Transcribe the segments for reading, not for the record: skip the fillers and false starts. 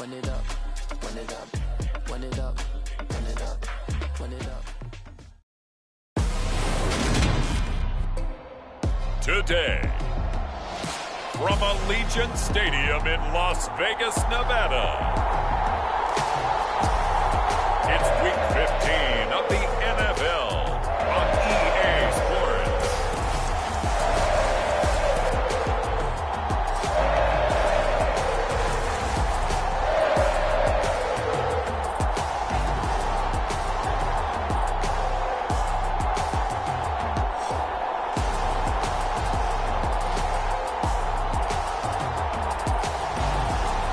run it up, run it up, run it up, run it up, run it up. Today, from Allegiant Stadium in Las Vegas, Nevada, it's Week 15 of the NFL on EA Sports.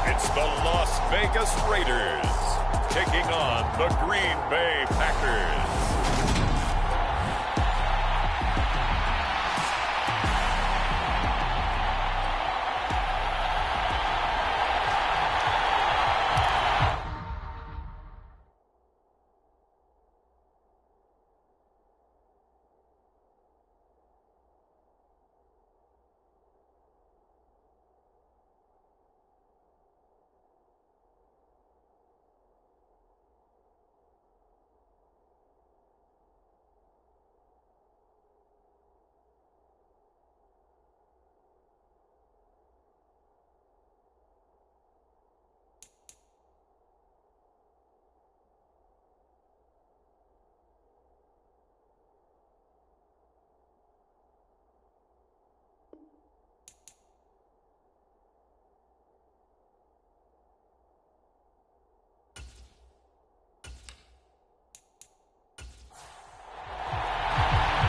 It's the Las Vegas Raiders taking on the Green Bay Packers.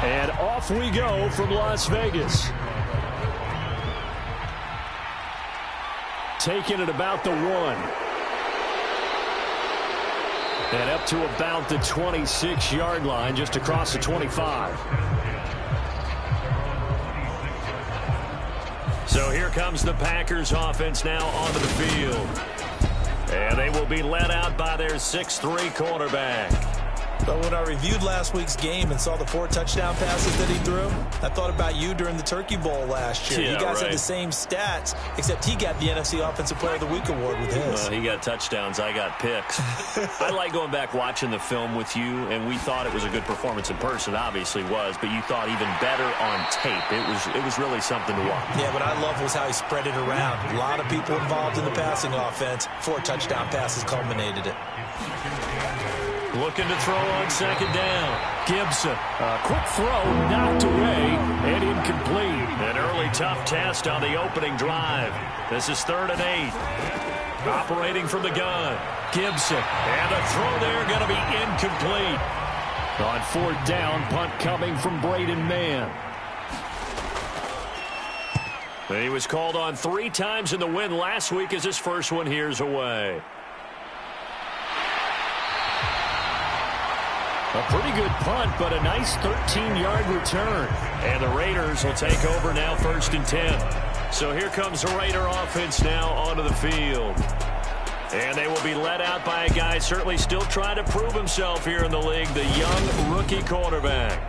And off we go from Las Vegas. Taking it about the 1. And up to about the 26-yard line, just across the 25. So here comes the Packers offense now onto the field. And they will be led out by their 6'3" quarterback. But when I reviewed last week's game and saw the 4 touchdown passes that he threw, I thought about you during the Turkey Bowl last year. Yeah, you guys right. had the same stats, except he got the NFC Offensive Player of the Week award with his. Well, he got touchdowns. I got picks. I like going back watching the film with you, and we thought it was a good performance in person. Obviously was, but you thought even better on tape. It was really something to watch. Yeah, what I love was how he spread it around. A lot of people involved in the passing offense. 4 touchdown passes culminated it. Looking to throw on second down. Gibson, a quick throw, knocked away, and incomplete. An early tough test on the opening drive. This is 3rd and 8. Operating from the gun. Gibson, and a throw there going to be incomplete. On 4th down, punt coming from Braden Mann. He was called on 3 times in the win last week as his first one here's away. A pretty good punt, but a nice 13-yard return. And the Raiders will take over now 1st and 10. So here comes the Raider offense now onto the field. And they will be led out by a guy certainly still trying to prove himself here in the league, the young rookie quarterback.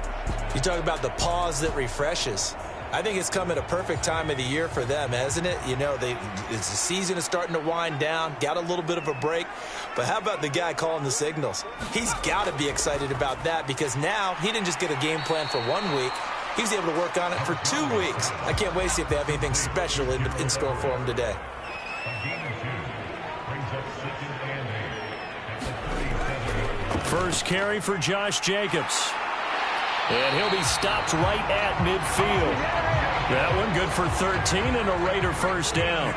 You talk about the pause that refreshes. I think it's come at a perfect time of the year for them, hasn't it? You know, the season is starting to wind down, got a little bit of a break. But how about the guy calling the signals? He's got to be excited about that because now he didn't just get a game plan for 1 week. He was able to work on it for 2 weeks. I can't wait to see if they have anything special in store for him today. First carry for Josh Jacobs. And he'll be stopped right at midfield. That one good for 13 and a Raider first down.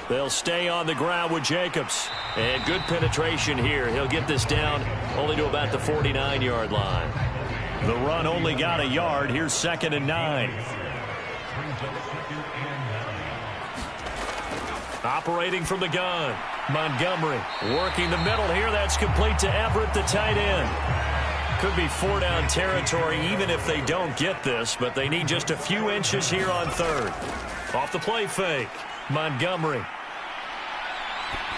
They'll stay on the ground with Jacobs. And good penetration here. He'll get this down only to about the 49-yard line. The run only got a yard. Here's 2nd and 9. Operating from the gun. Montgomery working the middle here. That's complete to Everett, the tight end. Could be 4-down territory even if they don't get this, but they need just a few inches here on 3rd. Off the play fake. Montgomery.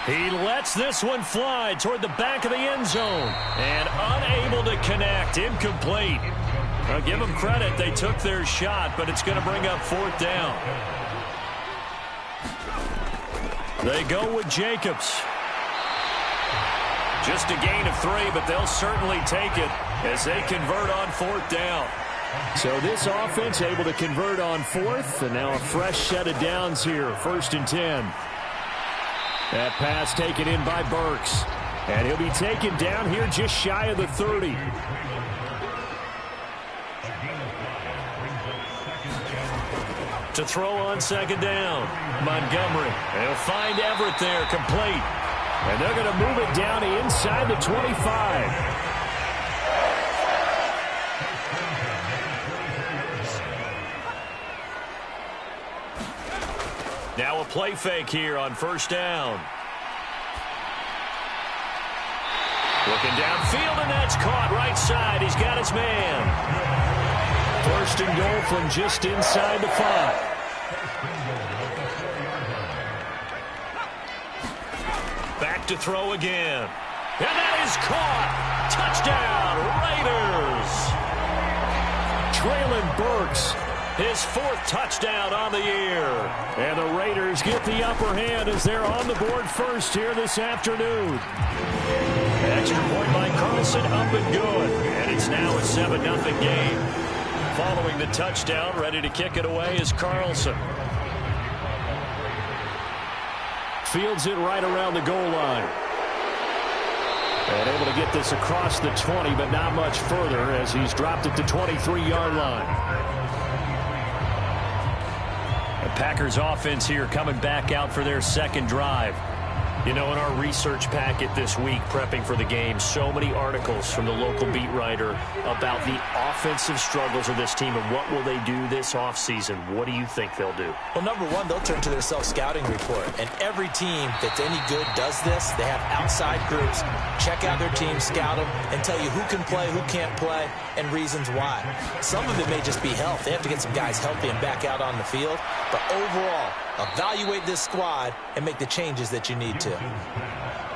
He lets this one fly toward the back of the end zone. And unable to connect. Incomplete. Well, give them credit. They took their shot, but it's going to bring up 4th down. They go with Jacobs. Just a gain of 3, but they'll certainly take it as they convert on 4th down. So this offense able to convert on 4th, and now a fresh set of downs here, 1st and 10. That pass taken in by Burks, and he'll be taken down here just shy of the 30. To throw on 2nd down, Montgomery. They'll find Everett there, complete. And they're going to move it down inside the 25. Now a play fake here on 1st down. Looking downfield, and that's caught right side. He's got his man. 1st and goal from just inside the 5. Back to throw again. And that is caught. Touchdown, Raiders. Traylon Burks, his 4th touchdown on the year. And the Raiders get the upper hand as they're on the board first here this afternoon. Extra point by Carlson, up and good. And it's now a 7-0 game. Following the touchdown, ready to kick it away is Carlson. Fields it right around the goal line. And able to get this across the 20, but not much further as he's dropped it to 23-yard line. The Packers offense here coming back out for their 2nd drive. You know, in our research packet this week, prepping for the game, so many articles from the local beat writer about the offensive struggles of this team and what will they do this offseason. What do you think they'll do? Well, number one, they'll turn to their self-scouting report. And every team that's any good does this. They have outside groups. Check out their team, scout them, and tell you who can play, who can't play, and reasons why. Some of it may just be health. They have to get some guys healthy and back out on the field. But overall, evaluate this squad and make the changes that you need to.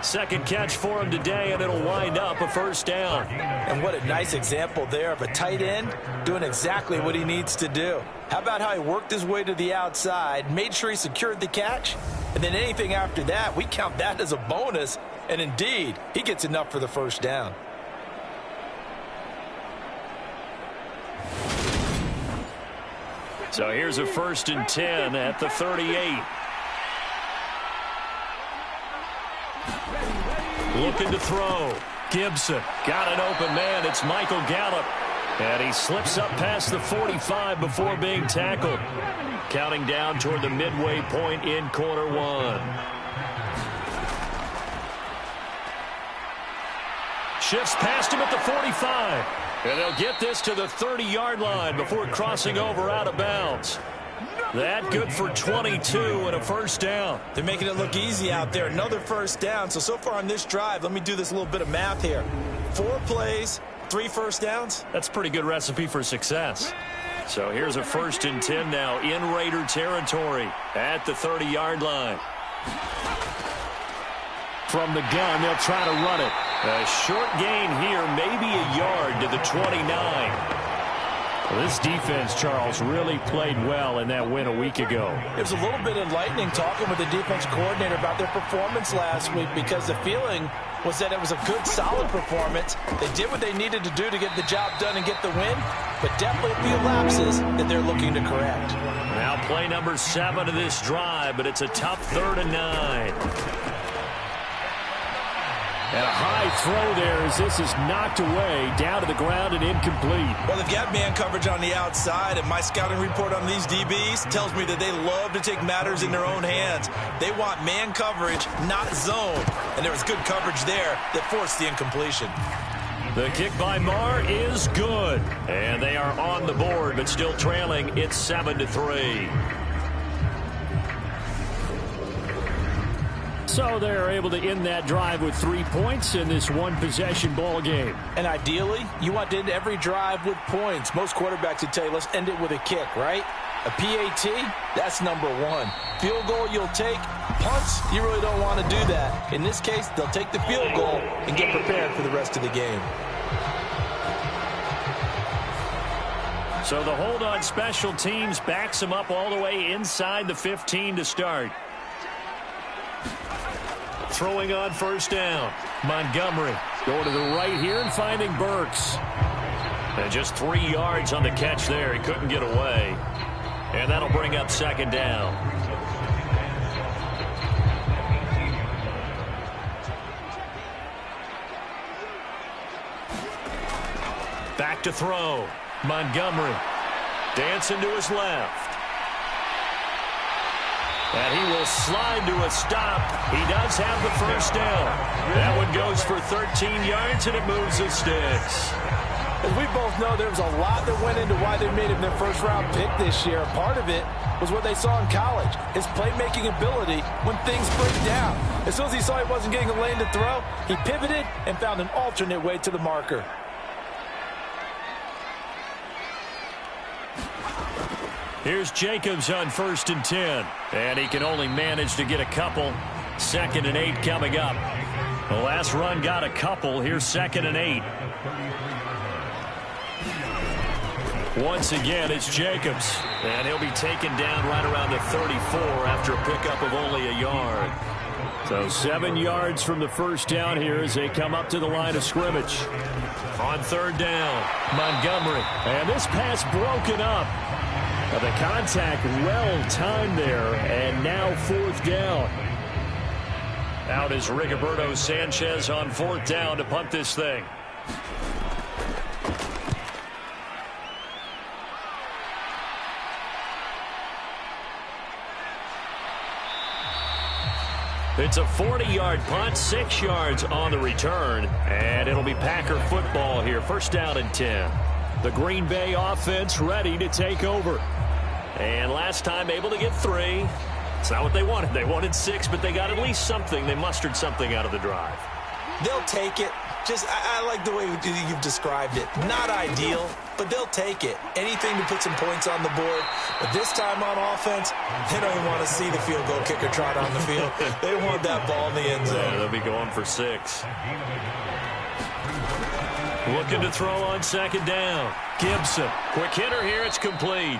2nd catch for him today, and it'll wind up a 1st down. And what a nice example there of a tight end doing exactly what he needs to do. How about how he worked his way to the outside, made sure he secured the catch, and then anything after that, we count that as a bonus. And indeed, he gets enough for the 1st down. So here's a 1st and 10 at the 38. Looking to throw. Gibson got an open man. It's Michael Gallup. And he slips up past the 45 before being tackled. Counting down toward the midway point in quarter 1. Shifts past him at the 45. And they'll get this to the 30-yard line before crossing over out of bounds. That good for 22 and a 1st down. They're making it look easy out there. Another 1st down. So far on this drive, let me do this little bit of math here. 4 plays, 3 1st downs. That's a pretty good recipe for success. So here's a 1st and 10 now in Raider territory at the 30-yard line. From the gun, they'll try to run it. A short gain here, maybe a yard to the 29. Well, this defense, Charles, really played well in that win a week ago. It was a little bit enlightening talking with the defense coordinator about their performance last week because the feeling was that it was a good, solid performance. They did what they needed to do to get the job done and get the win, but definitely a few lapses that they're looking to correct. Now play number 7 of this drive, but it's a tough 3rd and 9. And a high throw there as this is knocked away, down to the ground and incomplete. Well, they've got man coverage on the outside, and my scouting report on these DBs tells me that they love to take matters in their own hands. They want man coverage, not zone. And there was good coverage there that forced the incompletion. The kick by Marr is good. And they are on the board, but still trailing. It's 7-3. So they're able to end that drive with 3 points in this one-possession ball game. And ideally, you want to end every drive with points. Most quarterbacks would tell you, let's end it with a kick, right? A PAT, that's number 1. Field goal you'll take. Punts, you really don't want to do that. In this case, they'll take the field goal and get prepared for the rest of the game. So the hold on special teams backs him up all the way inside the 15 to start. Throwing on first down. Montgomery going to the right here and finding Burks. And just 3 yards on the catch there. He couldn't get away. And that'll bring up second down. Back to throw. Montgomery dancing to his left. And he will slide to a stop. He does have the first down. That one goes for 13 yards, and it moves the sticks. As we both know, there was a lot that went into why they made him their first-round pick this year. Part of it was what they saw in college, his playmaking ability when things break down. As soon as he saw he wasn't getting a lane to throw, he pivoted and found an alternate way to the marker. Here's Jacobs on 1st and 10. And he can only manage to get a couple. 2nd and 8 coming up. The last run got a couple. Here's 2nd and 8. Once again, it's Jacobs. And he'll be taken down right around the 34 after a pickup of only a yard. So 7 yards from the first down here as they come up to the line of scrimmage. On 3rd down, Montgomery. And this pass broken up. The contact well-timed there, and now 4th down. Out is Rigoberto Sanchez on 4th down to punt this thing. It's a 40-yard punt, 6 yards on the return, and it'll be Packer football here. 1st down and 10. The Green Bay offense ready to take over. And last time able to get 3. It's not what they wanted. They wanted 6, but they got at least something. They mustered something out of the drive. They'll take it. I like the way you've described it. Not ideal, but they'll take it. Anything to put some points on the board. But this time on offense, they don't even want to see the field goal kicker trot on the field. They want that ball in the end zone. Yeah, they'll be going for 6. Looking to throw on 2nd down. Gibson. Quick hitter here. It's complete.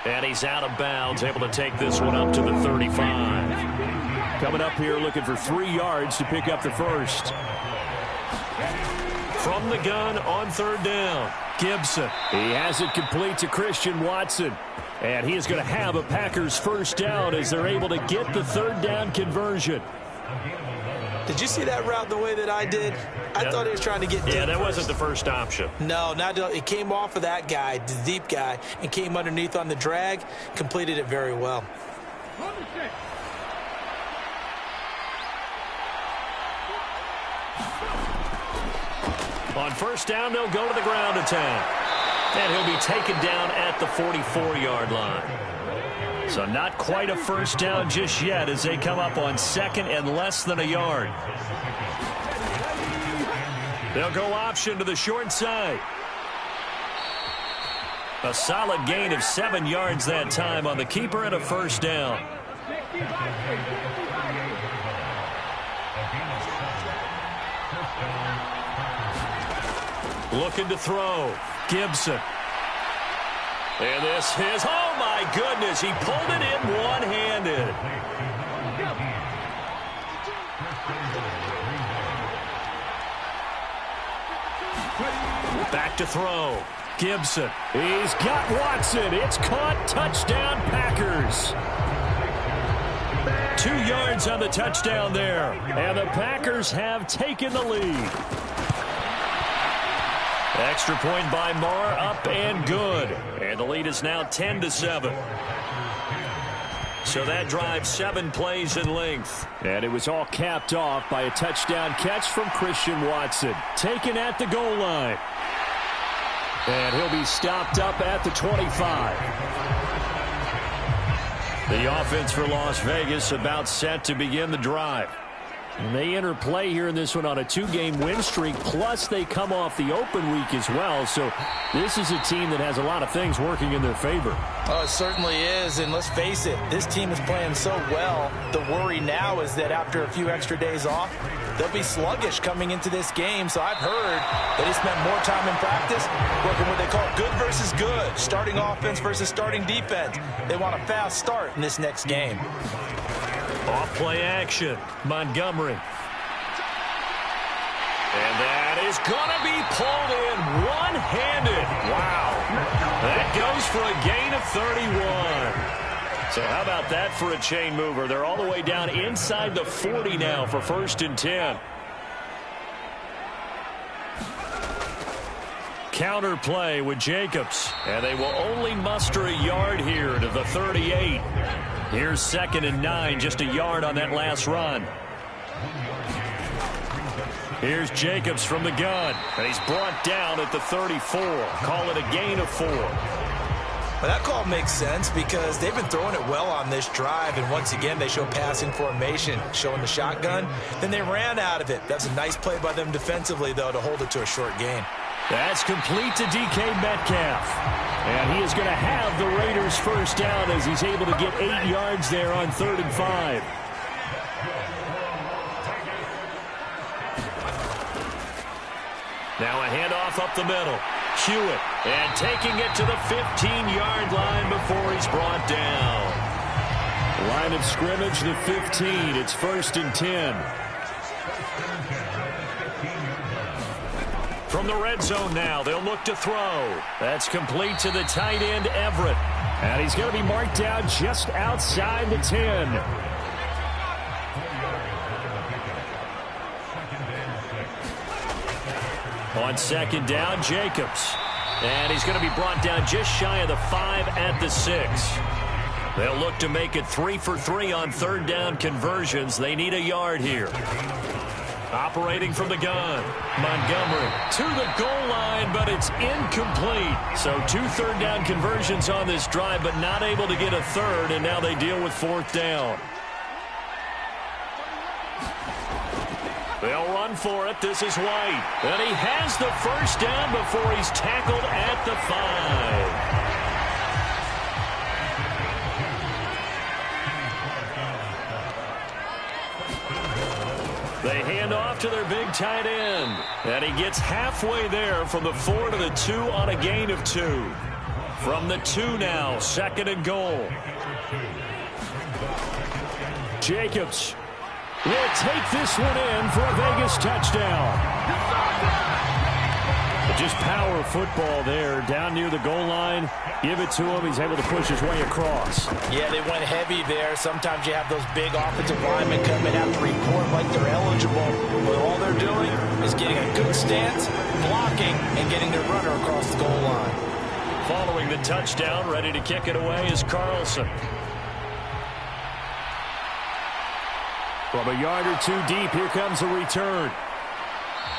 And he's out of bounds, able to take this one up to the 35. Coming up here looking for 3 yards to pick up the first. From the gun on 3rd down, Gibson. He has it complete to Christian Watson. And he is going to have a Packers first down as they're able to get the 3rd down conversion. Did you see that route the way that I did? I thought he was trying to get deep. Yeah, that wasn't the first option. No, it came off of that guy, the deep guy, and came underneath on the drag, completed it very well. On 1st down, they'll go to the ground attack. And he'll be taken down at the 44-yard line. So not quite a first down just yet as they come up on 2nd and less than a yard. They'll go option to the short side. A solid gain of 7 yards that time on the keeper and a first down. Looking to throw. Gibson. And this is, oh my goodness, he pulled it in one-handed. Back to throw. Gibson. He's got Watson. It's caught. Touchdown, Packers. 2 yards on the touchdown there. And the Packers have taken the lead. Extra point by Marr, up and good. And the lead is now 10-7. So that drive 7 plays in length. And it was all capped off by a touchdown catch from Christian Watson. Taken at the goal line. And he'll be stopped up at the 25. The offense for Las Vegas about set to begin the drive. And they enter play here in this one on a 2-game win streak, plus they come off the open week as well. So this is a team that has a lot of things working in their favor. Oh, it certainly is, and let's face it, this team is playing so well. The worry now is that after a few extra days off, they'll be sluggish coming into this game. So I've heard that they spent more time in practice working what they call good versus good, starting offense versus starting defense. They want a fast start in this next game. Off play action, Montgomery. And that is going to be pulled in one-handed. Wow. That goes for a gain of 31. So how about that for a chain mover? They're all the way down inside the 40 now for 1st and 10. Counter play with Jacobs. And they will only muster a yard here to the 38. Here's 2nd and 9, just a yard on that last run. Here's Jacobs from the gun. And he's brought down at the 34. Call it a gain of 4. Well, that call makes sense because they've been throwing it well on this drive, and once again they show passing formation, showing the shotgun. Then they ran out of it. That's a nice play by them defensively, though, to hold it to a short gain. That's complete to DK Metcalf. And he is going to have the Raiders first down as he's able to get 8 yards there on 3rd and 5. Now a handoff up the middle. Hewitt, and taking it to the 15-yard line before he's brought down. Line of scrimmage, the 15. It's 1st and 10. From the red zone now, they'll look to throw. That's complete to the tight end, Everett. And he's going to be marked down just outside the 10. On 2nd down, Jacobs. And he's going to be brought down just shy of the 5 at the 6. They'll look to make it 3 for 3 on 3rd down conversions. They need a yard here. Operating from the gun, Montgomery to the goal line, but it's incomplete. So 2 3rd down conversions on this drive, but not able to get a 3rd, and now they deal with 4th down. They'll run for it. This is White. And he has the first down before he's tackled at the 5. They hand off to their big tight end. And he gets halfway there from the 4 to the 2 on a gain of 2. From the 2 now, 2nd and goal. Jacobs will take this one in for a Vegas touchdown. Just power football there, down near the goal line. Give it to him. He's able to push his way across. Yeah, they went heavy there. Sometimes you have those big offensive linemen come and have to report like they're eligible. But all they're doing is getting a good stance, blocking, and getting their runner across the goal line. Following the touchdown, ready to kick it away is Carlson. From a yard or 2 deep, here comes a return.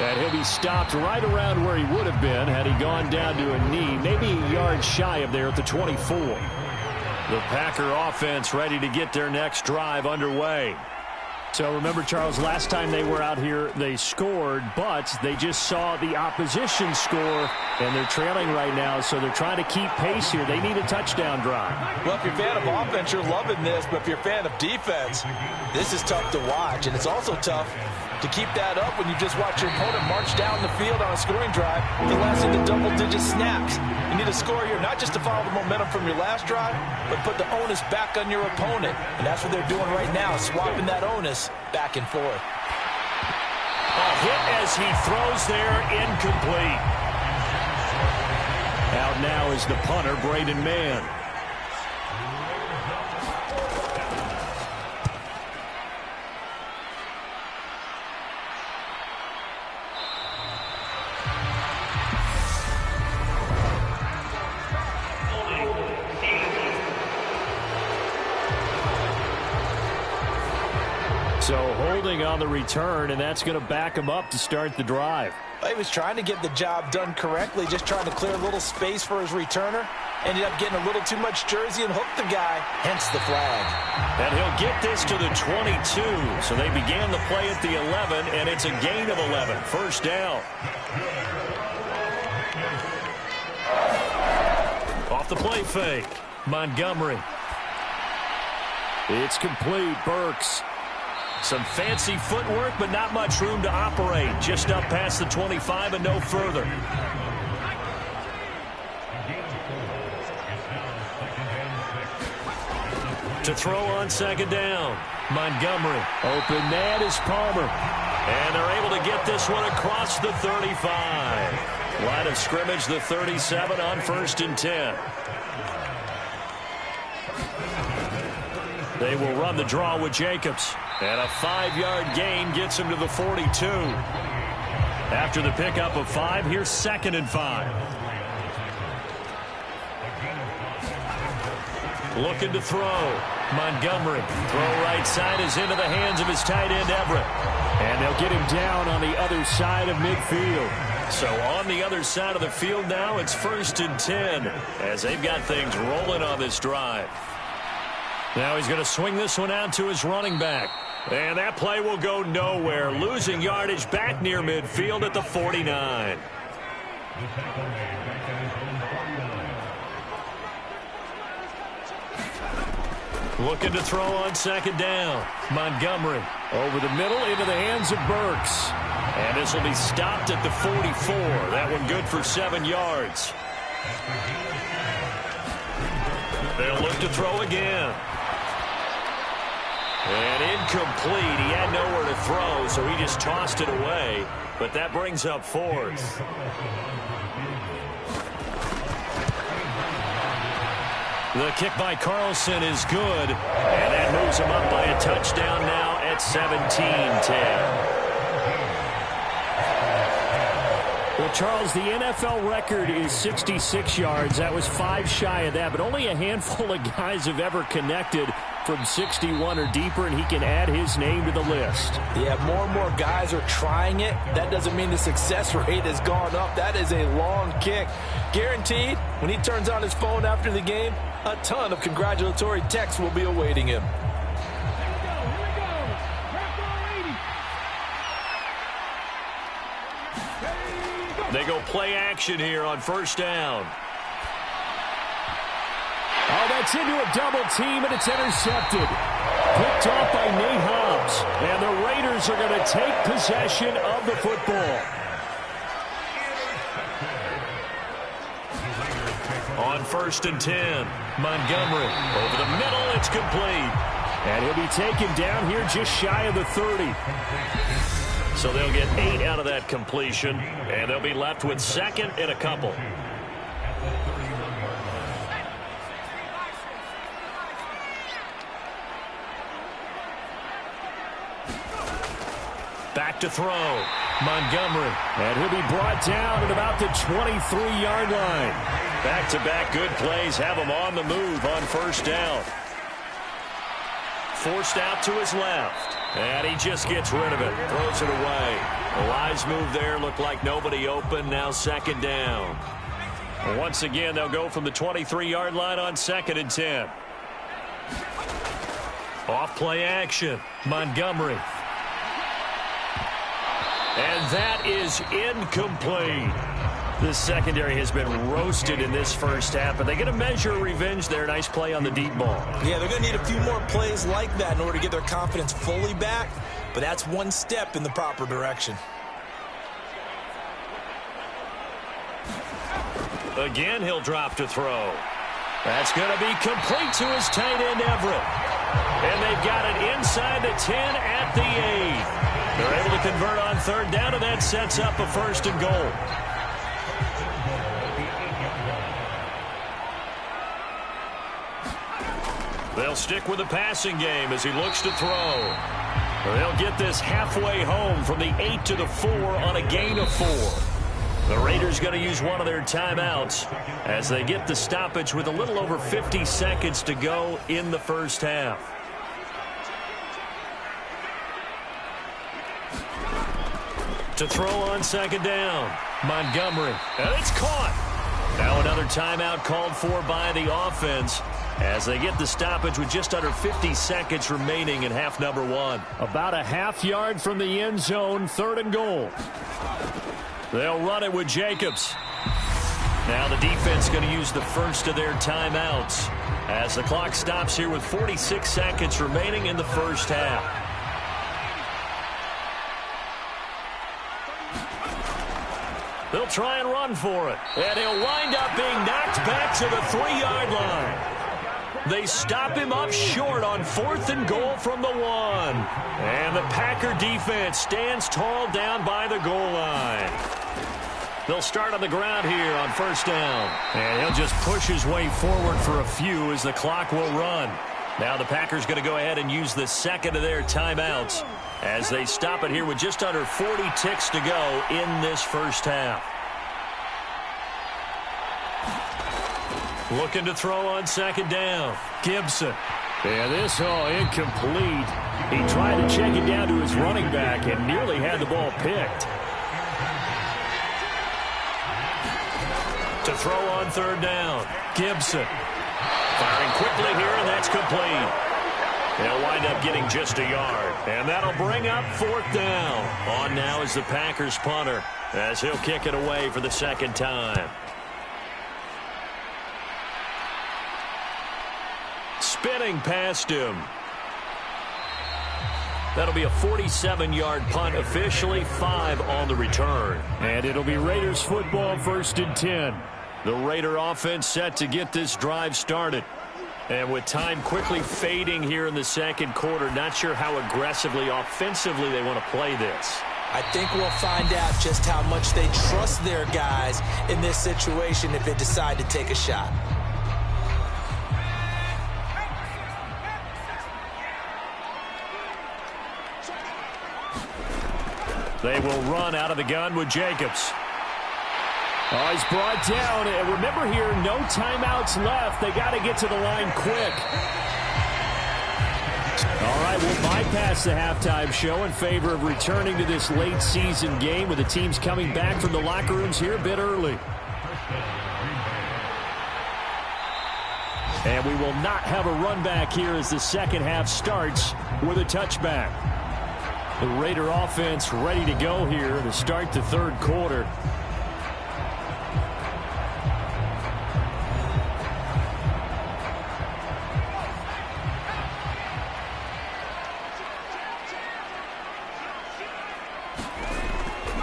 And he'll be stopped right around where he would have been had he gone down to a knee, maybe a yard shy of there at the 24. The Packer offense ready to get their next drive underway. So remember, Charles, last time they were out here, they scored, but they just saw the opposition score, and they're trailing right now, so they're trying to keep pace here. They need a touchdown drive. Well, if you're a fan of offense, you're loving this, but if you're a fan of defense, this is tough to watch, and it's also tough to keep that up when you just watch your opponent march down the field on a scoring drive that lasts into double-digit snaps. You need a score here, not just to follow the momentum from your last drive, but put the onus back on your opponent. And that's what they're doing right now, swapping that onus back and forth. A hit as he throws there, incomplete. Out now is the punter, Braden Mann. So holding on the return, and that's going to back him up to start the drive. He was trying to get the job done correctly, just trying to clear a little space for his returner. Ended up getting a little too much jersey and hooked the guy, hence the flag. And he'll get this to the 22. So they began the play at the 11, and it's a gain of 11. First down. Off the play fake. Montgomery. It's complete. Burks. Some fancy footwork, but not much room to operate. Just up past the 25 and no further. To throw on second down. Montgomery. Open man is Palmer. And they're able to get this one across the 35. Line of scrimmage, the 37 on 1st and 10. They will run the draw with Jacobs. And a 5-yard gain gets him to the 42. After the pickup of 5, here's 2nd and 5. Looking to throw. Montgomery. Throw right side is into the hands of his tight end, Everett. And they'll get him down on the other side of midfield. So on the other side of the field now, it's 1st and 10 as they've got things rolling on this drive. Now he's going to swing this one out to his running back. And that play will go nowhere. Losing yardage back near midfield at the 49. Looking to throw on second down. Montgomery over the middle into the hands of Burks. And this will be stopped at the 44. That one good for 7 yards. They'll look to throw again. And incomplete. He had nowhere to throw, so he just tossed it away. But that brings up 4th. The kick by Carlson is good. And that moves him up by a touchdown now at 17-10. Well, Charles, the NFL record is 66 yards. That was 5 shy of that, but only a handful of guys have ever connected from 61 or deeper, and he can add his name to the list. Yeah, more and more guys are trying it. That doesn't mean the success rate has gone up. That is a long kick. Guaranteed, when he turns on his phone after the game, a ton of congratulatory texts will be awaiting him. They go play action here on 1st down. Oh, that's into a double team, and it's intercepted. Picked off by Nate Hobbs. And the Raiders are going to take possession of the football. On 1st and 10, Montgomery. Over the middle, it's complete. And he'll be taken down here just shy of the 30. So they'll get 8 out of that completion, and they'll be left with 2nd and a couple. Back to throw. Montgomery. And he'll be brought down at about the 23-yard line. Back-to-back good plays have him on the move on 1st down. Forced out to his left. And he just gets rid of it. Throws it away. A wise move there. Looked like nobody open. Now 2nd down. And once again, they'll go from the 23-yard line on 2nd and 10. Off play action. Montgomery. And that is incomplete. The secondary has been roasted in this first half, but they get a measure of revenge there. Nice play on the deep ball. Yeah, they're going to need a few more plays like that in order to get their confidence fully back, but that's one step in the proper direction. Again, he'll drop to throw. That's going to be complete to his tight end, Everett. And they've got it inside the 10 at the 8. They're able to convert on 3rd down, and that sets up a 1st and goal. They'll stick with the passing game as he looks to throw. They'll get this halfway home from the 8 to the 4 on a gain of 4. The Raiders going to use one of their timeouts as they get the stoppage with a little over 50 seconds to go in the first half. To throw on 2nd down. Montgomery. And it's caught. Now another timeout called for by the offense as they get the stoppage with just under 50 seconds remaining in half number one. About a half yard from the end zone, 3rd and goal. They'll run it with Jacobs. Now the defense going to use the first of their timeouts as the clock stops here with 46 seconds remaining in the first half. They'll try and run for it. And he'll wind up being knocked back to the 3-yard line. They stop him up short on 4th and goal from the 1. And the Packer defense stands tall down by the goal line. They'll start on the ground here on 1st down. And he'll just push his way forward for a few as the clock will run. Now the Packers going to go ahead and use the second of their timeouts as they stop it here with just under 40 ticks to go in this first half. Looking to throw on 2nd down. Gibson. And this incomplete. He tried to check it down to his running back and nearly had the ball picked. To throw on 3rd down. Gibson. Firing quickly here, and that's complete. They'll wind up getting just a yard. And that'll bring up 4th down. On now is the Packers punter as he'll kick it away for the 2nd time. Spinning past him. That'll be a 47-yard punt, officially 5 on the return. And it'll be Raiders football, 1st and 10. The Raider offense set to get this drive started. And with time quickly fading here in the 2nd quarter, not sure how aggressively, offensively they want to play this. I think we'll find out just how much they trust their guys in this situation if they decide to take a shot. They will run out of the gun with Jacobs. Oh, he's brought down. And remember here, no timeouts left. They got to get to the line quick. All right, we'll bypass the halftime show in favor of returning to this late season game with the teams coming back from the locker rooms here a bit early. And we will not have a run back here as the second half starts with a touchback. The Raider offense ready to go here to start the 3rd quarter.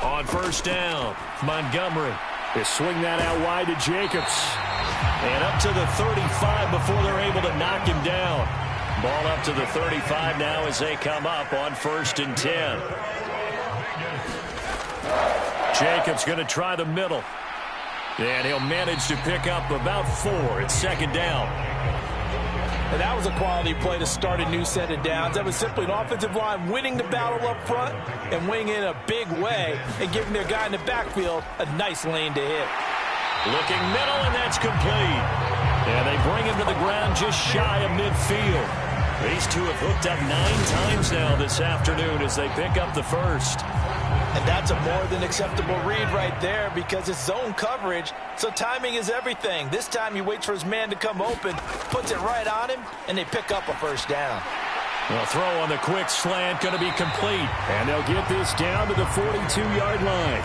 On 1st down, Montgomery. They swing that out wide to Jacobs. And up to the 35 before they're able to knock him down. Ball up to the 35 now as they come up on 1st and 10. Jacobs going to try the middle. And he'll manage to pick up about 4. It's 2nd down. And that was a quality play to start a new set of downs. That was simply an offensive line winning the battle up front and winning in a big way and giving their guy in the backfield a nice lane to hit. Looking middle, and that's complete. And they bring him to the ground just shy of midfield. These two have hooked up 9 times now this afternoon as they pick up the first. And that's a more than acceptable read right there because it's zone coverage, so timing is everything. This time he waits for his man to come open, puts it right on him, and they pick up a 1st down. The throw on the quick slant going to be complete. And they'll get this down to the 42-yard line.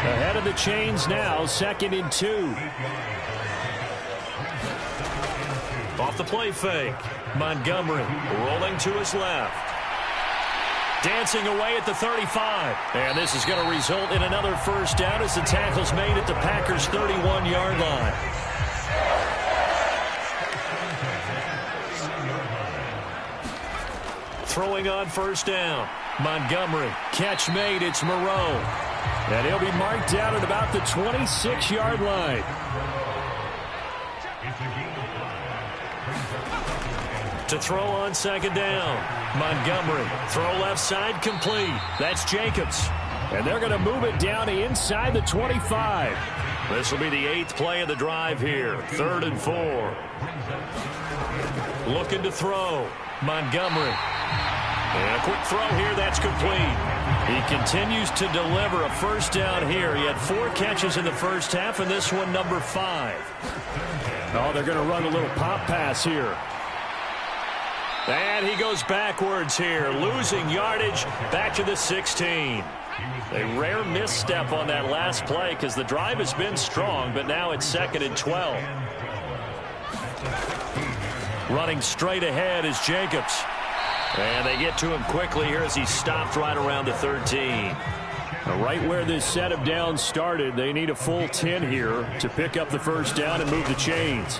Ahead of the chains now, 2nd and 2. Off the play fake. Montgomery rolling to his left. Dancing away at the 35. And this is going to result in another 1st down as the tackle's made at the Packers' 31-yard line. Throwing on 1st down. Montgomery. Catch made. It's Moreau. And he'll be marked down at about the 26-yard line. To throw on 2nd down. Montgomery. Throw left side complete. That's Jacobs. And they're going to move it down inside the 25. This will be the 8th play of the drive here. 3rd and 4. Looking to throw. Montgomery. And a quick throw here, that's complete. He continues to deliver a first down here. He had 4 catches in the first half, and this one number 5. Oh, they're going to run a little pop pass here. And he goes backwards here, losing yardage back to the 16. A rare misstep on that last play because the drive has been strong, but now it's 2nd and 12. Running straight ahead is Jacobs. And they get to him quickly here as he stopped right around the 13. Right where this set of downs started, they need a full 10 here to pick up the first down and move the chains.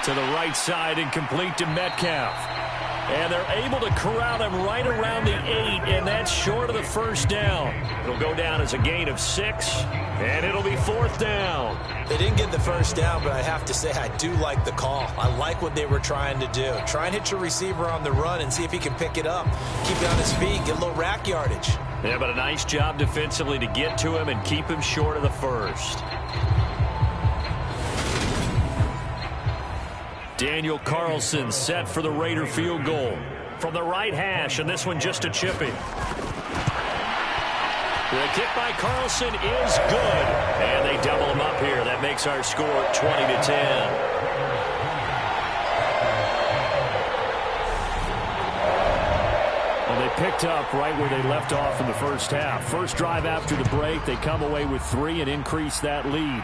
To the right side and complete to Metcalf. And they're able to corral him right around the 8, and that's short of the first down. It'll go down as a gain of 6, and it'll be 4th down. They didn't get the first down, but I have to say I do like the call. I like what they were trying to do. Try and hit your receiver on the run and see if he can pick it up. Keep it on his feet, get a little rack yardage. Yeah, but a nice job defensively to get to him and keep him short of the first. Daniel Carlson set for the Raider field goal from the right hash, and this one just a chippy. The kick by Carlson is good, and they double him up here. That makes our score 20-10. Well, they picked up right where they left off in the first half. First drive after the break, they come away with 3 and increase that lead.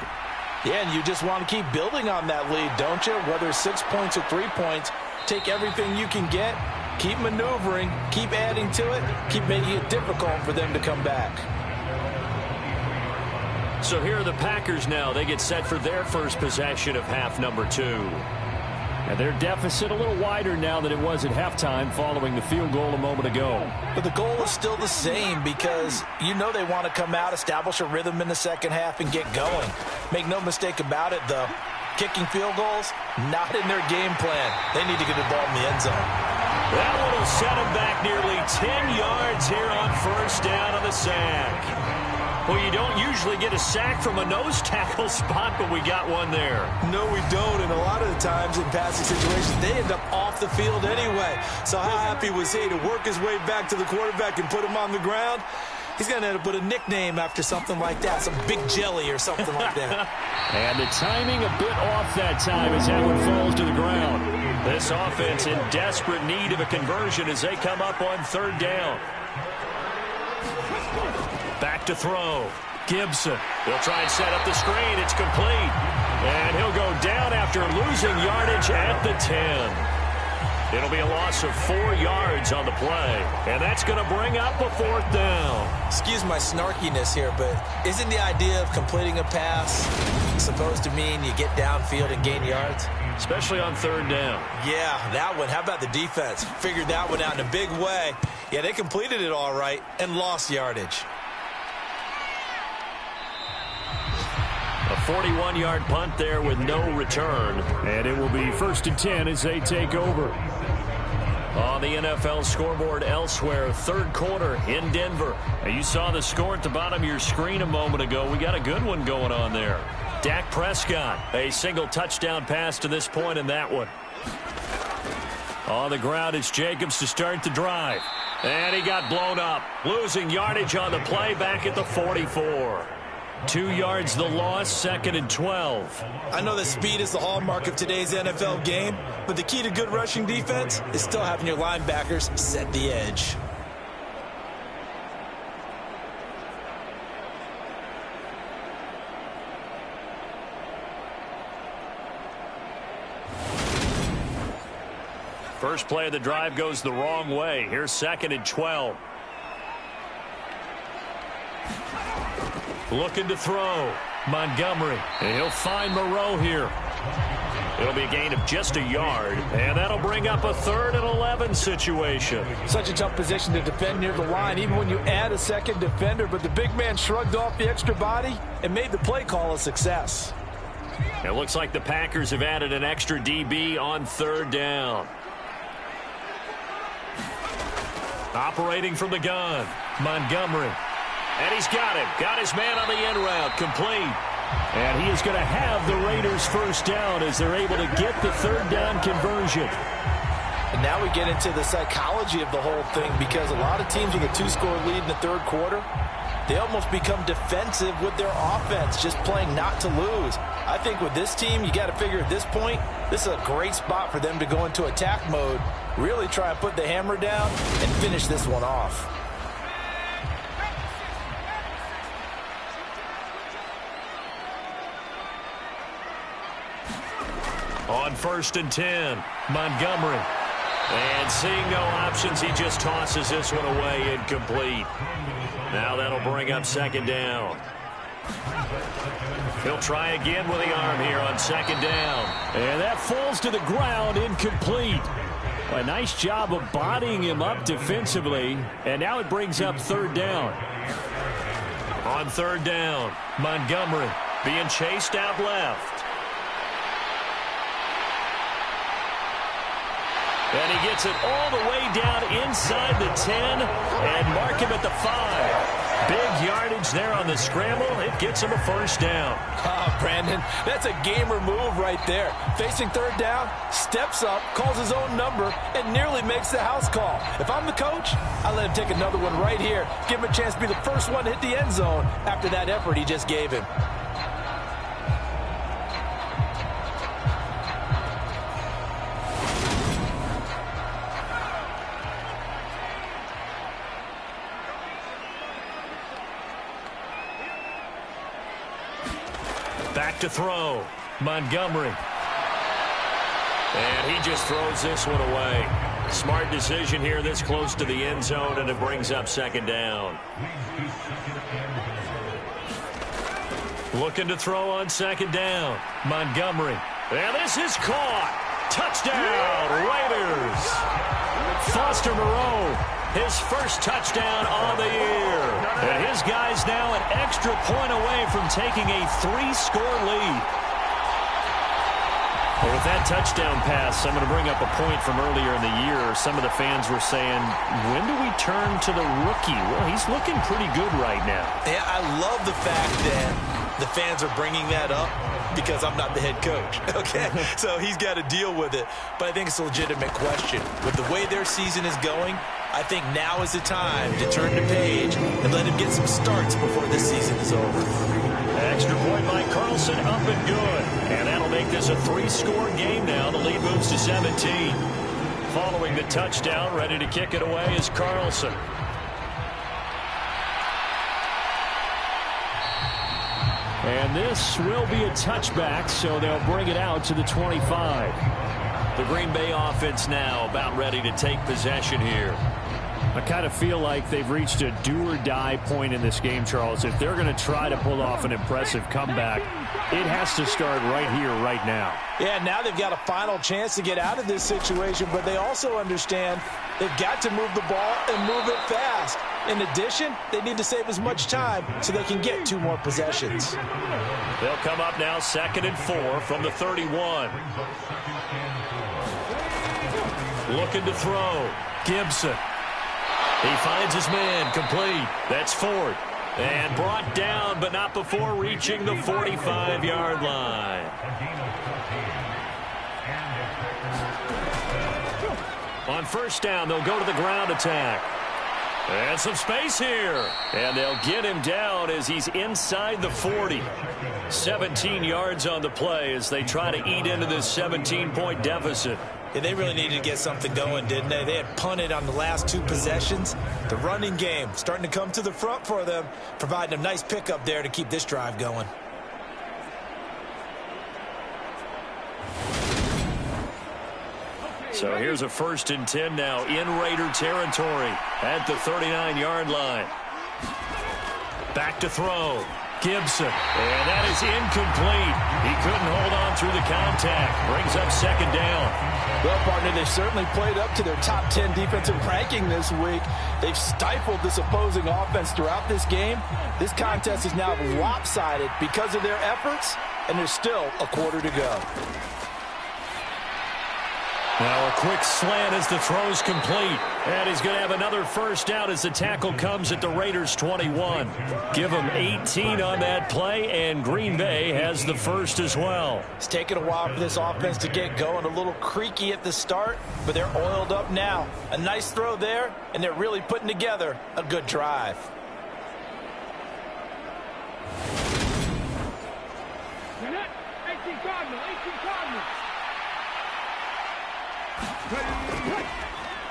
Yeah, and you just want to keep building on that lead, don't you? Whether it's 6 points or 3 points, take everything you can get, keep maneuvering, keep adding to it, keep making it difficult for them to come back. So here are the Packers now. They get set for their first possession of half number 2. And their deficit a little wider now than it was at halftime following the field goal a moment ago. But the goal is still the same because you know they want to come out, establish a rhythm in the second half, and get going. Make no mistake about it, though. Kicking field goals, not in their game plan. They need to get the ball in the end zone. That one will set him back nearly 10 yards here on first down on the sack. Well, you don't usually get a sack from a nose tackle spot, but we got one there. No, we don't, and a lot of the times in passing situations, they end up off the field anyway. So how happy was he to work his way back to the quarterback and put him on the ground? He's going to end up with a nickname after something like that, some Big Jelly or something like that. And the timing a bit off that time as that one falls to the ground. This offense in desperate need of a conversion as they come up on 3rd down. Back to throw. Gibson. He'll try and set up the screen. It's complete. And he'll go down after losing yardage at the 10. It'll be a loss of 4 yards on the play. And that's going to bring up a 4th down. Excuse my snarkiness here, but isn't the idea of completing a pass supposed to mean you get downfield and gain yards? Especially on 3rd down. Yeah, that one. How about the defense? Figured that one out in a big way. Yeah, they completed it all right and lost yardage. A 41-yard punt there with no return. And it will be 1st and 10 as they take over. On the NFL scoreboard elsewhere, 3rd quarter in Denver. And you saw the score at the bottom of your screen a moment ago. We got a good one going on there. Dak Prescott, a single touchdown pass to this point in that one. On the ground is Jacobs to start the drive. And he got blown up, losing yardage on the play back at the 44. 2 yards the loss, 2nd and 12. I know that speed is the hallmark of today's NFL game, but the key to good rushing defense is still having your linebackers set the edge. First play of the drive goes the wrong way. Here's 2nd and 12. Looking to throw. Montgomery. And he'll find Moreau here. It'll be a gain of just a yard. And that'll bring up a 3rd and 11 situation. Such a tough position to defend near the line, even when you add a second defender. But the big man shrugged off the extra body and made the play call a success. It looks like the Packers have added an extra DB on 3rd down. Operating from the gun. Montgomery. And he's got him. Got his man on the end route. Complete. And he is going to have the Raiders first down as they're able to get the 3rd down conversion. And now we get into the psychology of the whole thing, because a lot of teams with a 2-score lead in the third quarter, they almost become defensive with their offense, just playing not to lose. I think with this team, you got to figure at this point, this is a great spot for them to go into attack mode, really try and put the hammer down and finish this one off. On 1st and 10, Montgomery. And seeing no options, he just tosses this one away, incomplete. Now that'll bring up 2nd down. He'll try again with the arm here on 2nd down. And that falls to the ground, incomplete. A nice job of bodying him up defensively. And now it brings up 3rd down. On 3rd down, Montgomery being chased out left. And he gets it all the way down inside the 10 and mark him at the 5. Big yardage there on the scramble. It gets him a 1st down. Brandon, that's a gamer move right there. Facing 3rd down, steps up, calls his own number, and nearly makes the house call. If I'm the coach, I let him take another one right here. Give him a chance to be the first one to hit the end zone after that effort he just gave him. Back to throw. Montgomery. And he just throws this one away. Smart decision here this close to the end zone, and it brings up 2nd down. Looking to throw on 2nd down. Montgomery. And this is caught. Touchdown, Raiders. Foster Moreau, his first touchdown on the year. And his guy's now an extra point away from taking a 3-score lead. Well, with that touchdown pass, I'm going to bring up a point from earlier in the year. Some of the fans were saying, when do we turn to the rookie? Well, he's looking pretty good right now. Yeah, I love the fact that the fans are bringing that up because I'm not the head coach, okay? So he's got to deal with it. But I think it's a legitimate question. With the way their season is going, I think now is the time to turn the page and let him get some starts before this season is over. Extra point by Carlson, up and good. And that'll make this a 3-score game now. The lead moves to 17. Following the touchdown, ready to kick it away is Carlson. And this will be a touchback, so they'll bring it out to the 25. The Green Bay offense now about ready to take possession here. I kind of feel like they've reached a do-or-die point in this game, Charles. If they're going to try to pull off an impressive comeback, it has to start right here, right now. Yeah, now they've got a final chance to get out of this situation, but they also understand they've got to move the ball and move it fast. In addition, they need to save as much time so they can get 2 more possessions. They'll come up now 2nd and 4 from the 31. Looking to throw. Gibson. He finds his man, complete. That's Ford. And brought down, but not before reaching the 45-yard line. On 1st down, they'll go to the ground attack. And some space here. And they'll get him down as he's inside the 40. 17 yards on the play as they try to eat into this 17-point deficit. Yeah, they really needed to get something going, didn't they? They had punted on the last 2 possessions. The running game starting to come to the front for them, providing a nice pickup there to keep this drive going. So here's a 1st and 10 now in Raider territory at the 39-yard line. Back to throw. Gibson. And that is incomplete. He couldn't hold on through the contact. Brings up 2nd down. Well, partner, they've certainly played up to their top 10 defensive ranking this week. They've stifled this opposing offense throughout this game. This contest is now lopsided because of their efforts, and there's still a quarter to go. Now a quick slant as the throw's complete. And he's going to have another first down as the tackle comes at the Raiders' 21. Give them 18 on that play, and Green Bay has the first as well. It's taken a while for this offense to get going. A little creaky at the start, but they're oiled up now. A nice throw there, and they're really putting together a good drive.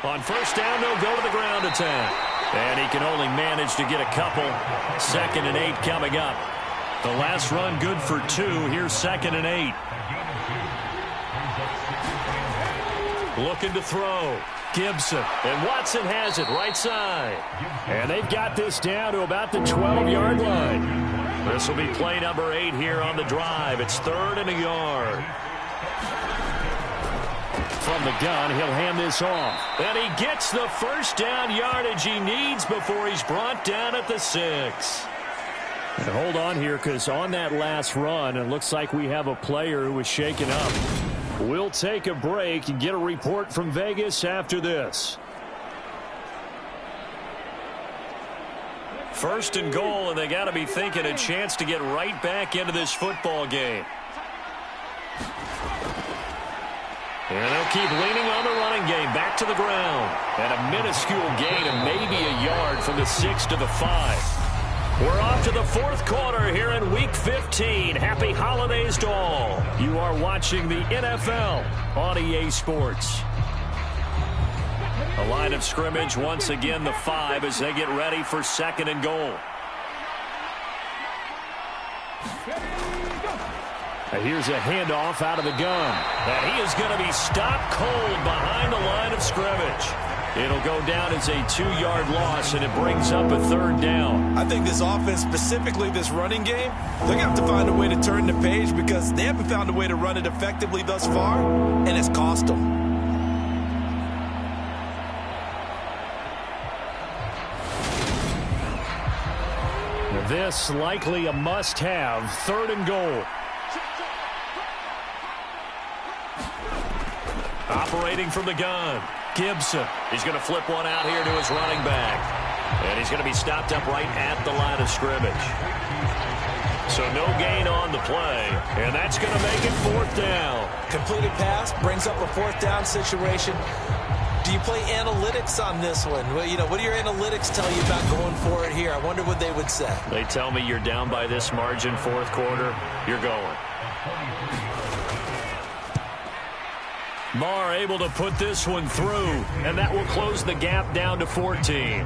On first down, they'll go to the ground attack. And he can only manage to get a couple. 2nd and 8 coming up. The last run good for 2. Here's 2nd and 8. Looking to throw. Gibson. And Watson has it right side. And they've got this down to about the 12-yard line. This will be play number 8 here on the drive. It's 3rd and a yard. From the gun, he'll hand this off. And he gets the first down yardage he needs before he's brought down at the 6. And hold on here, because on that last run, it looks like we have a player who was shaken up. We'll take a break and get a report from Vegas after this. 1st and goal, and they got to be thinking a chance to get right back into this football game. And they'll keep leaning on the running game back to the ground. And a minuscule gain of maybe a yard from the 6 to the 5. We're off to the 4th quarter here in Week 15. Happy holidays to all. You are watching the NFL on EA Sports. A line of scrimmage once again the 5 as they get ready for 2nd and goal. Here's a handoff out of the gun. And he is going to be stopped cold behind the line of scrimmage. It'll go down as a 2-yard loss, and it brings up a 3rd down. I think this offense, specifically this running game, they're going to have to find a way to turn the page because they haven't found a way to run it effectively thus far, and it's cost them. This likely a must-have. 3rd and goal. Operating from the gun, Gibson. He's going to flip one out here to his running back. And he's going to be stopped up right at the line of scrimmage. So no gain on the play. And that's going to make it 4th down. Completed pass brings up a 4th down situation. Do you play analytics on this one? Well, you know, what do your analytics tell you about going for it here? I wonder what they would say. They tell me you're down by this margin 4th quarter, you're going. Marr able to put this one through, and that will close the gap down to 14.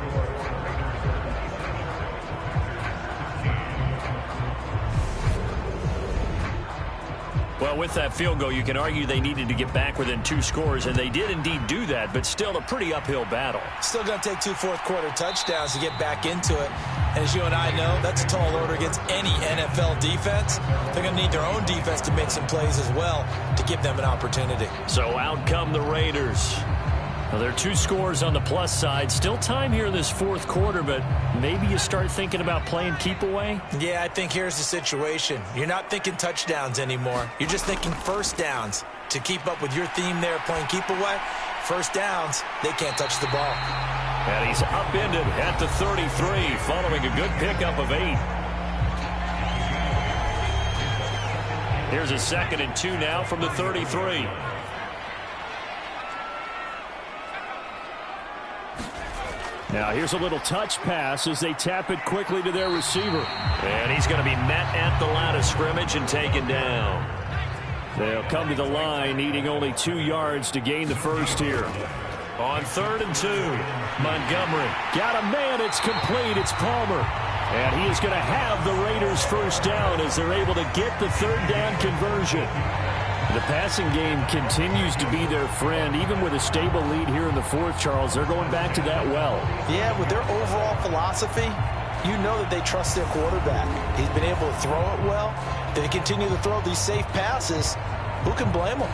Well, with that field goal, you can argue they needed to get back within 2 scores, and they did indeed do that, but still a pretty uphill battle. Still going to take 2 fourth-quarter touchdowns to get back into it. And as you and I know, that's a tall order against any NFL defense. They're going to need their own defense to make some plays as well to give them an opportunity. So out come the Raiders. Well, there are 2 scores on the plus side. Still time here in this 4th quarter, but maybe you start thinking about playing keep away? Yeah, I think here's the situation. You're not thinking touchdowns anymore. You're just thinking first downs. To keep up with your theme there, playing keep away, first downs, they can't touch the ball. And he's upended at the 33 following a good pickup of 8. Here's a 2nd and 2 now from the 33. Now here's a little touch pass as they tap it quickly to their receiver. And he's going to be met at the line of scrimmage and taken down. They'll come to the line, needing only 2 yards to gain the first here. On 3rd and 2, Montgomery. Got a man, it's complete, it's Palmer. And he is going to have the Raiders first down as they're able to get the 3rd down conversion. The passing game continues to be their friend. Even with a stable lead here in the 4th, Charles, they're going back to that well. Yeah, with their overall philosophy, you know that they trust their quarterback. He's been able to throw it well. If they continue to throw these safe passes, who can blame them?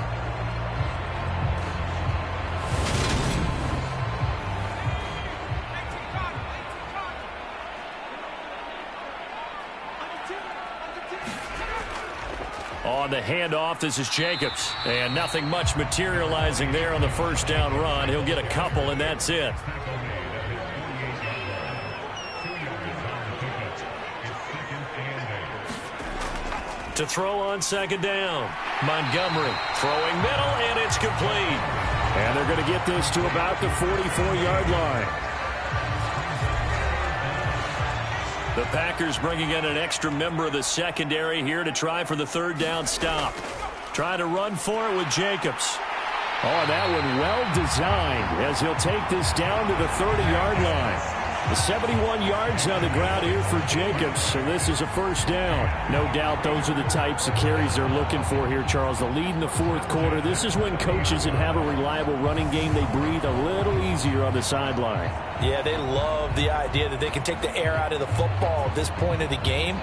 On on the handoff. This is Jacobs. And nothing much materializing there on the first down run. He'll get a couple, and that's it. To throw on second down. Montgomery throwing middle, and it's complete. And they're going to get this to about the 44-yard line. The Packers bringing in an extra member of the secondary here to try for the third down stop. Trying to run for it with Jacobs. Oh, that one well designed as he'll take this down to the 30-yard line. The 71 yards on the ground here for Jacobs, and this is a first down. No doubt those are the types of carries they're looking for here, Charles. The lead in the fourth quarter. This is when coaches that have a reliable running game, they breathe a little easier on the sideline. Yeah, they love the idea that they can take the air out of the football at this point of the game.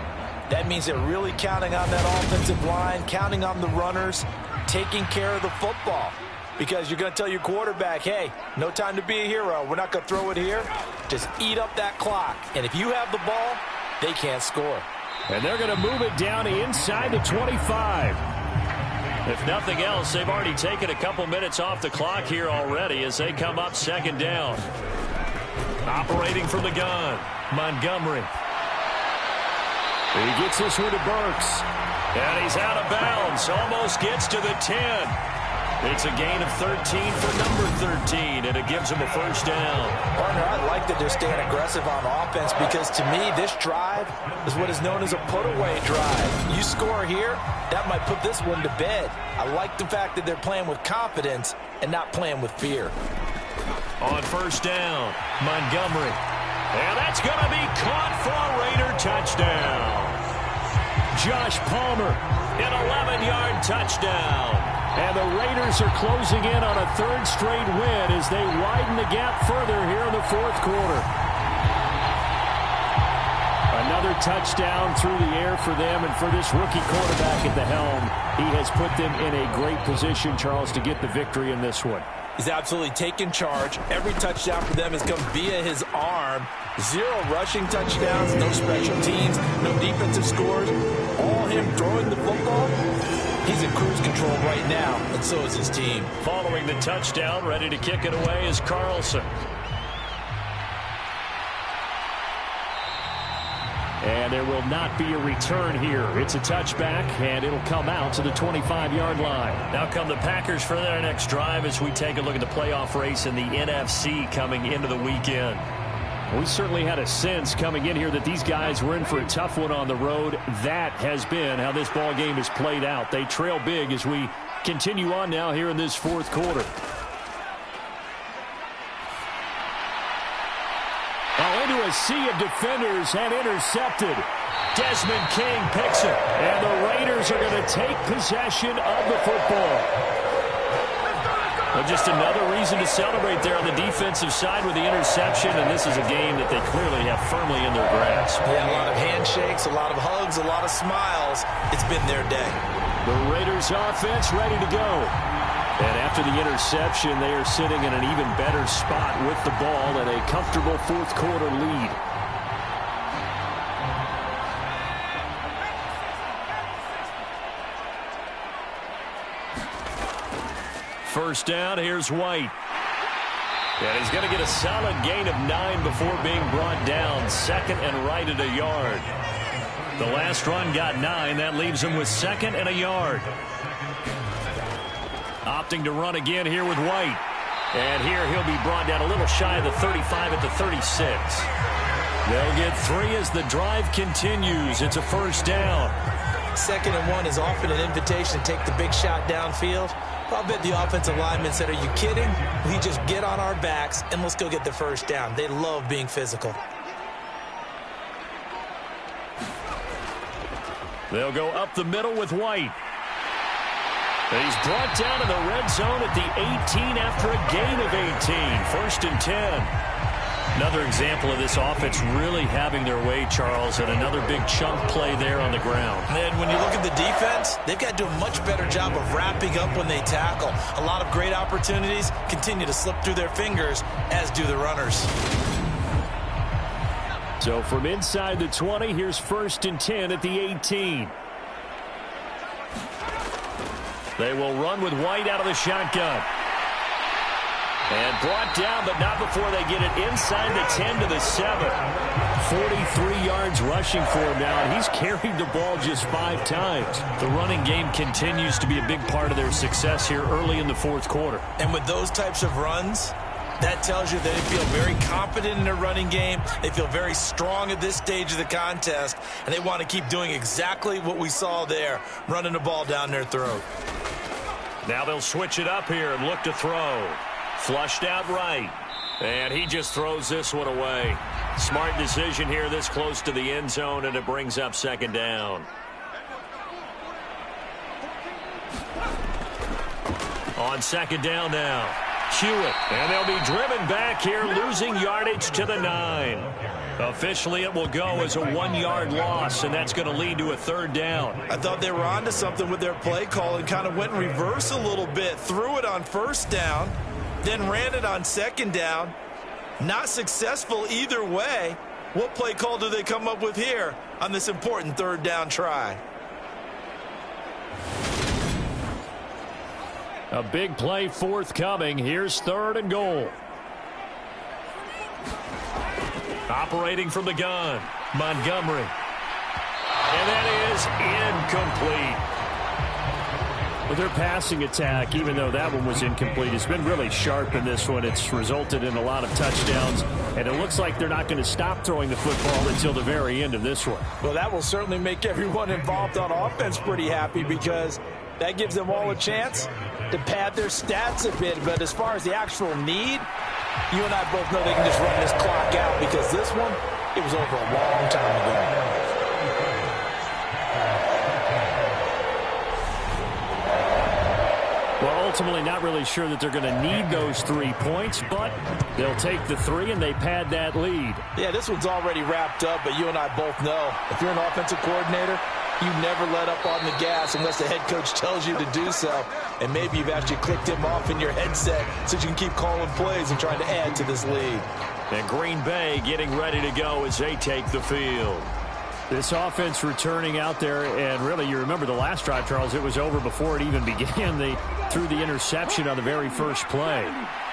That means they're really counting on that offensive line, counting on the runners, taking care of the football. Because you're going to tell your quarterback, hey, no time to be a hero. We're not going to throw it here. Just eat up that clock. And if you have the ball, they can't score. And they're going to move it down inside the 25. If nothing else, they've already taken a couple minutes off the clock here already as they come up second down. Operating from the gun, Montgomery. He gets this one to Burks. And he's out of bounds. Almost gets to the 10. It's a gain of 13 for number 13, and it gives him a first down. Partner, I like that they're staying aggressive on offense because, to me, this drive is what is known as a put-away drive. You score here, that might put this one to bed. I like the fact that they're playing with confidence and not playing with fear. On first down, Montgomery. And that's going to be caught for a Raider touchdown. Josh Palmer, an 11-yard touchdown. And the Raiders are closing in on a third straight win as they widen the gap further here in the fourth quarter. Another touchdown through the air for them, and for this rookie quarterback at the helm, he has put them in a great position, Charles, to get the victory in this one. He's absolutely taken charge. Every touchdown for them has come via his arm. 0 rushing touchdowns, no special teams, no defensive scores. All him throwing the football. He's in cruise control right now, and so is his team. Following the touchdown, ready to kick it away is Carlson. And there will not be a return here. It's a touchback, and it'll come out to the 25-yard line. Now come the Packers for their next drive as we take a look at the playoff race in the NFC coming into the weekend. We certainly had a sense coming in here that these guys were in for a tough one on the road. That has been how this ball game has played out. They trail big as we continue on now here in this fourth quarter. Now into a sea of defenders and intercepted. Desmond King picks it. And the Raiders are going to take possession of the football. Well, just another reason to celebrate there on the defensive side with the interception, and this is a game that they clearly have firmly in their grasp. Yeah, a lot of handshakes, a lot of hugs, a lot of smiles. It's been their day. The Raiders offense ready to go. And after the interception, they are sitting in an even better spot with the ball and a comfortable fourth quarter lead. First down, here's White. And he's going to get a solid gain of 9 before being brought down. Second and right at a yard. The last run got 9. That leaves him with second and a yard. Opting to run again here with White. And here he'll be brought down a little shy of the 35 at the 36. They'll get 3 as the drive continues. It's a first down. Second and 1 is often an invitation to take the big shot downfield. I'll bet the offensive lineman said, are you kidding? We just get on our backs and let's go get the first down. They love being physical. They'll go up the middle with White. He's brought down in the red zone at the 18 after a gain of 18. First and 10. Another example of this offense really having their way, Charles, and another big chunk play there on the ground. And when you look at the defense, they've got to do a much better job of wrapping up when they tackle. A lot of great opportunities continue to slip through their fingers, as do the runners. So from inside the 20, here's first and 10 at the 18. They will run with White out of the shotgun. And brought down, but not before they get it inside the 10 to the 7. 43 yards rushing for him now, and he's carried the ball just 5 times. The running game continues to be a big part of their success here early in the fourth quarter. And with those types of runs, that tells you that they feel very confident in their running game. They feel very strong at this stage of the contest, and they want to keep doing exactly what we saw there, running the ball down their throat. Now they'll switch it up here and look to throw. Flushed out right. And he just throws this one away. Smart decision here this close to the end zone, and it brings up second down. On second down now. Hewitt, and they'll be driven back here, losing yardage to the 9. Officially, it will go as a 1-yard loss, and that's going to lead to a third down. I thought they were onto something with their play call and kind of went in reverse a little bit. Threw it on first down, then ran it on second down. Not successful either way. What play call do they come up with here on this important third down try? A big play forthcoming. Here's 3rd and goal. Operating from the gun, Montgomery. And that is incomplete. With their passing attack, even though that one was incomplete, it's been really sharp in this one. It's resulted in a lot of touchdowns, and it looks like they're not going to stop throwing the football until the very end of this one. Well, that will certainly make everyone involved on offense pretty happy, because that gives them all a chance to pad their stats a bit. But as far as the actual need, you and I both know they can just run this clock out, because this one, it was over a long time ago. Well, ultimately not really sure that they're going to need those 3 points, but they'll take the 3 and they pad that lead. Yeah, this one's already wrapped up, but you and I both know if you're an offensive coordinator, you never let up on the gas unless the head coach tells you to do so. And maybe you've actually clicked him off in your headset so you can keep calling plays and trying to add to this lead. And Green Bay getting ready to go as they take the field. This offense returning out there, and really, you remember the last drive, Charles, it was over before it even began. They threw the interception on the very first play.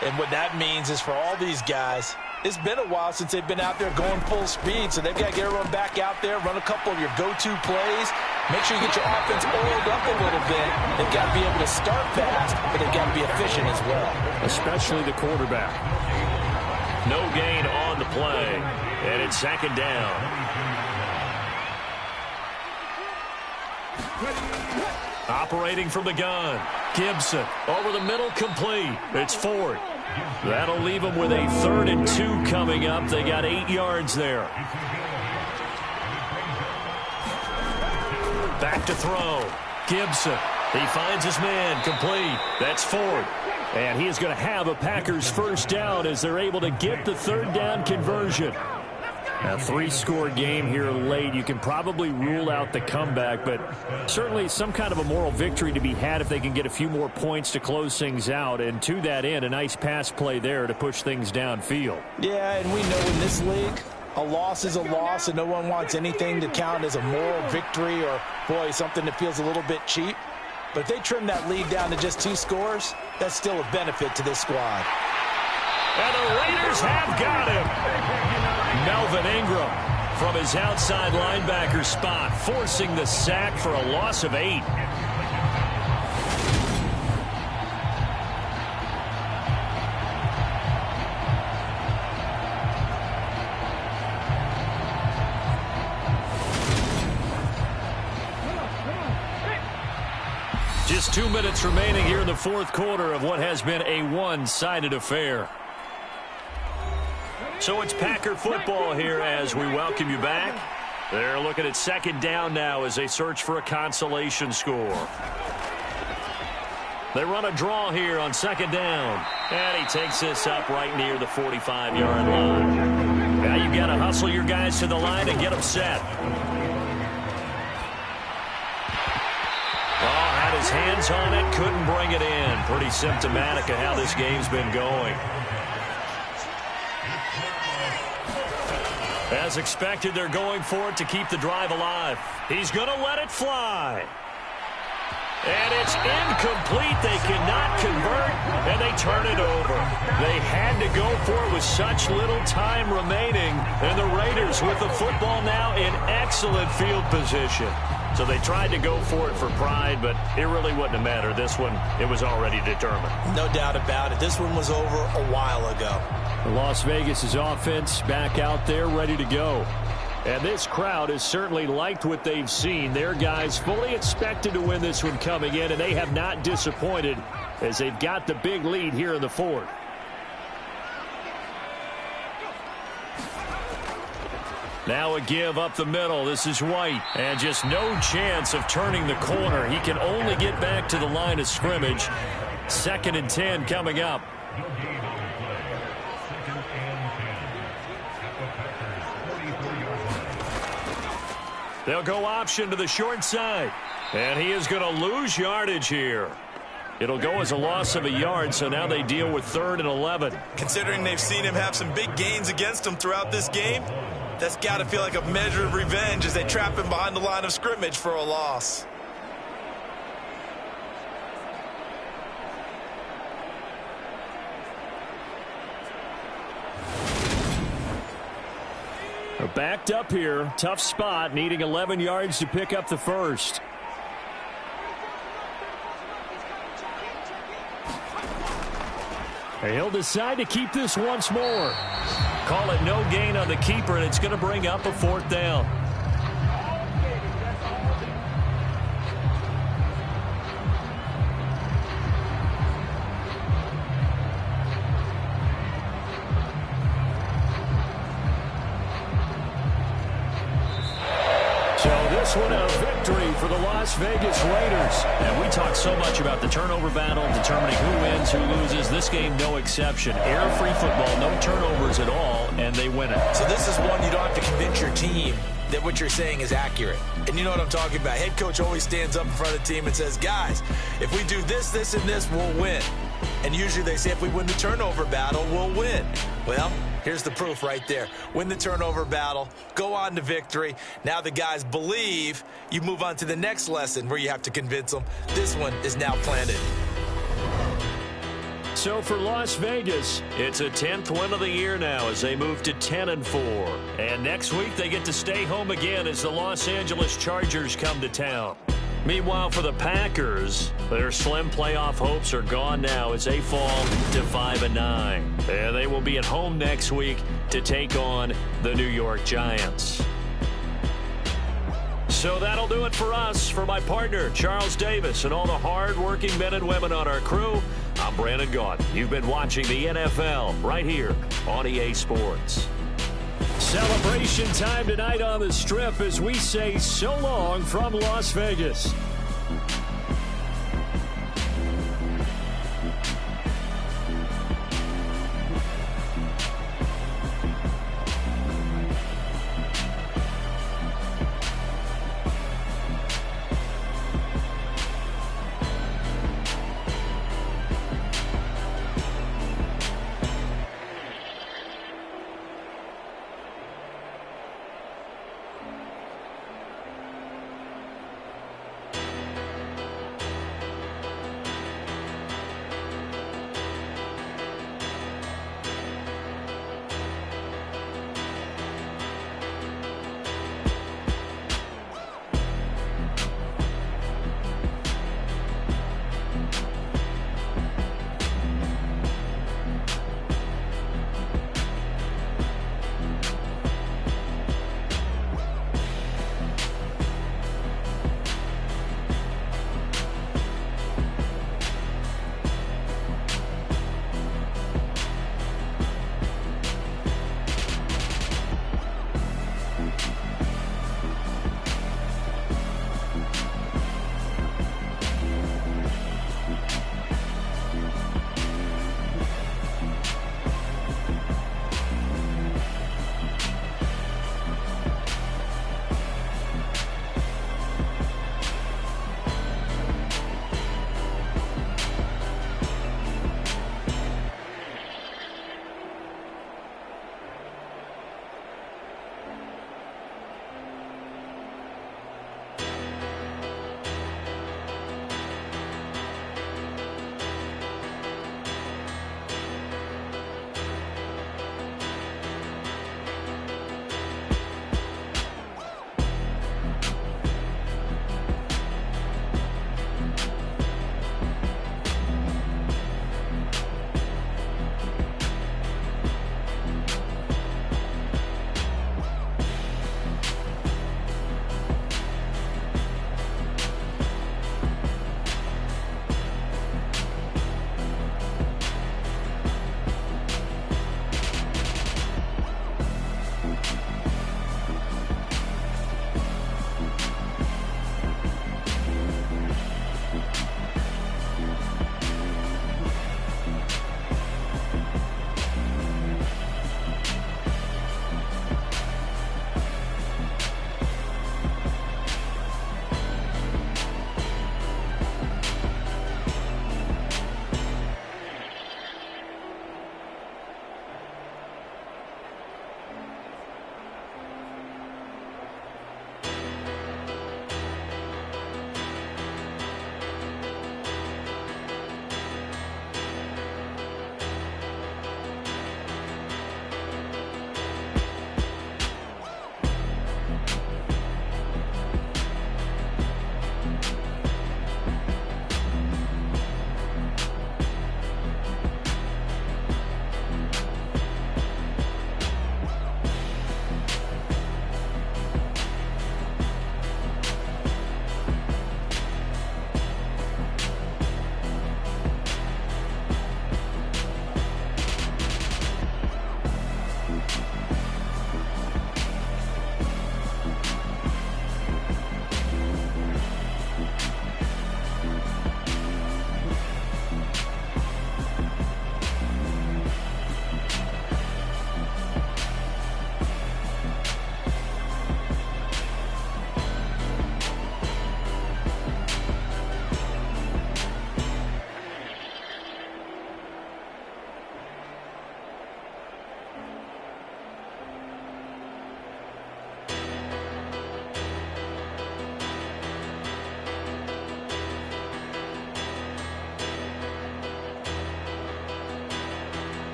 And what that means is for all these guys, it's been a while since they've been out there going full speed, so they've got to get everyone back out there, run a couple of your go-to plays, make sure you get your offense oiled up a little bit. They've got to be able to start fast, but they've got to be efficient as well. Especially the quarterback. No gain on the play, and it's second down. Operating from the gun, Gibson over the middle, complete. It's Ford. That'll leave them with a 3rd and 2 coming up. They got 8 yards there. Back to throw. Gibson. He finds his man, complete. That's Ford. And he is going to have a Packers first down as they're able to get the 3rd down conversion. A 3-score game here late. You can probably rule out the comeback, but certainly some kind of a moral victory to be had if they can get a few more points to close things out. And to that end, a nice pass play there to push things downfield. Yeah, and we know in this league, a loss is a loss, and no one wants anything to count as a moral victory or, boy, something that feels a little bit cheap. But if they trim that lead down to just 2 scores, that's still a benefit to this squad. And the Raiders have got him. Melvin Ingram from his outside linebacker spot, forcing the sack for a loss of 8. Just 2 minutes remaining here in the fourth quarter of what has been a one-sided affair. So it's Packer football here as we welcome you back. They're looking at second down now as they search for a consolation score. They run a draw here on second down. And he takes this up right near the 45-yard line. Now you've got to hustle your guys to the line and get them set. Oh, had his hands on it, couldn't bring it in. Pretty symptomatic of how this game's been going. As expected, they're going for it to keep the drive alive. He's going to let it fly. And it's incomplete. They cannot convert, and they turn it over. They had to go for it with such little time remaining, and the Raiders with the football now in excellent field position. So they tried to go for it for pride, but it really wouldn't have mattered. This one, it was already determined. No doubt about it. This one was over a while ago. Las Vegas' offense back out there ready to go. And this crowd has certainly liked what they've seen. Their guys fully expected to win this one coming in, and they have not disappointed as they've got the big lead here in the fourth. Now a give up the middle. This is White. And just no chance of turning the corner. He can only get back to the line of scrimmage. 2nd and 10 coming up. They'll go option to the short side. And he is going to lose yardage here. It'll go as a loss of a yard, so now they deal with 3rd and 11. Considering they've seen him have some big gains against him throughout this game, that's got to feel like a measure of revenge as they trap him behind the line of scrimmage for a loss. They're backed up here. Tough spot, needing 11 yards to pick up the first. He'll decide to keep this once more. Call it no gain on the keeper, and it's going to bring up a 4th down. So this one a victory for the Las Vegas Raiders. And we talk so much about the turnover battle, determining who wins, who loses. This game, no exception. Error-free football, no turnovers at all, and they win it. So this is one you don't have to convince your team that what you're saying is accurate. And you know what I'm talking about. Head coach always stands up in front of the team and says, guys, if we do this, this, and this, we'll win. And usually they say if we win the turnover battle, we'll win. Well, here's the proof right there. Win the turnover battle, go on to victory. Now the guys believe. You move on to the next lesson where you have to convince them. This one is now planted. So for Las Vegas, it's a 10th win of the year now as they move to 10-4. And next week they get to stay home again as the Los Angeles Chargers come to town. Meanwhile, for the Packers, their slim playoff hopes are gone now as they fall to 5-9. And they will be at home next week to take on the New York Giants. So that'll do it for us. For my partner, Charles Davis, and all the hard-working men and women on our crew, I'm Brandon Gaudin. You've been watching the NFL right here on EA Sports. Celebration time tonight on the Strip as we say so long from Las Vegas.